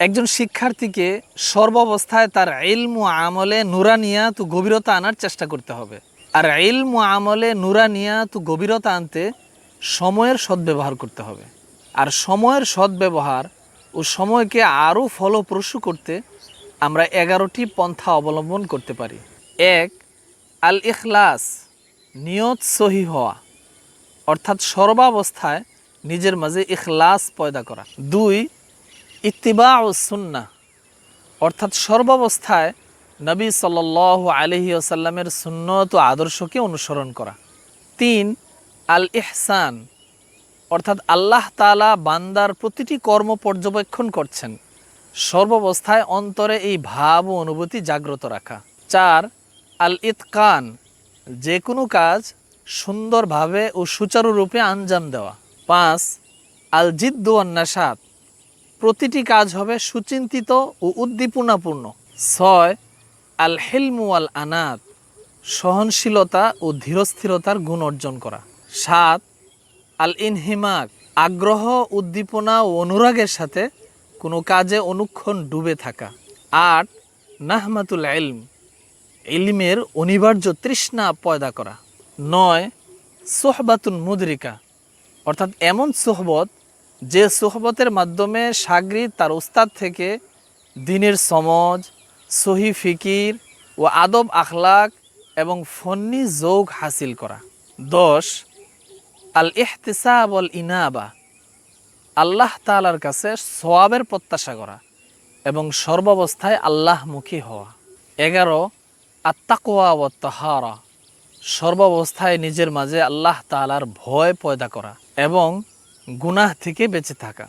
একজন শিক্ষার্থীকে সর্বাবস্থায় তার ইলম ও আমলে নুরানিয়াত ও গভীরতা আনার চেষ্টা করতে হবে। আর ইলম ও আমলে নুরানিয়াত ও গভীরতা আনতে সময়ের সদ্ব্যবহার করতে হবে। আর সময়ের সদ্ব্যবহার ও সময়কে আরও ফলপ্রসূ করতে আমরা 11টি পন্থা অবলম্বন করতে পারি। 1. আল ইখলাস, নিয়ত সহি হওয়া, অর্থাৎ সর্বাবস্থায় নিজের মাঝে ইখলাস পয়দা করা। 2. ইত্তিবা ও সুন্নাহ, অর্থাৎ সর্বাবস্থায় নবী সাল্লাল্লাহু আলাইহি ওয়াসাল্লামের সুন্নত ও আদর্শকে অনুসরণ করা। 3. আল ইহসান, অর্থাৎ আল্লাহ তাআলা বান্দার প্রতিটি কর্ম পর্যবেক্ষণ করছেন, সর্বাবস্থায় অন্তরে এই ভাব ও অনুভূতি জাগ্রত রাখা। 4. আল ইতকান, যে কোনো কাজ সুন্দরভাবে ও সুচারুরূপে আঞ্জাম দেওয়া। 5. আল জিদ্দু ওয়ান নাশাত, প্রতিটি কাজ হবে সুচিন্তিত ও উদ্দীপনাপূর্ণ। 6. আল হিলমু আল আনাত, সহনশীলতা ও ধীরস্থিরতার গুণ অর্জন করা। 7. আল ইনহিমাক, আগ্রহ, উদ্দীপনা ও অনুরাগের সাথে কোনো কাজে অনুক্ষণ ডুবে থাকা। 8. নাহমাতুল ইলম, ইলমের অনিবার্য তৃষ্ণা পয়দা করা। 9. সোহবাতুন মুদরিকা, অর্থাৎ এমন সোহবত যে সোহবতের মাধ্যমে শাগরিদ তার উস্তাদ থেকে দ্বীনের সমজ, সহি ফিকির ও আদব আখলাক এবং ফন্নি যৌগ হাসিল করা। 10. আল ইহতিসাব ওয়াল ইনাবা, আল্লাহ তাআলার কাছে সওয়াবের প্রত্যাশা করা এবং সর্বাবস্থায় আল্লাহমুখী হওয়া। 11. আত-তাকওয়া ওয়াত তাহারা, সর্বাবস্থায় নিজের মাঝে আল্লাহ তাআলার ভয় পয়দা করা এবং গুনাহ থেকে বেঁচে থাকা।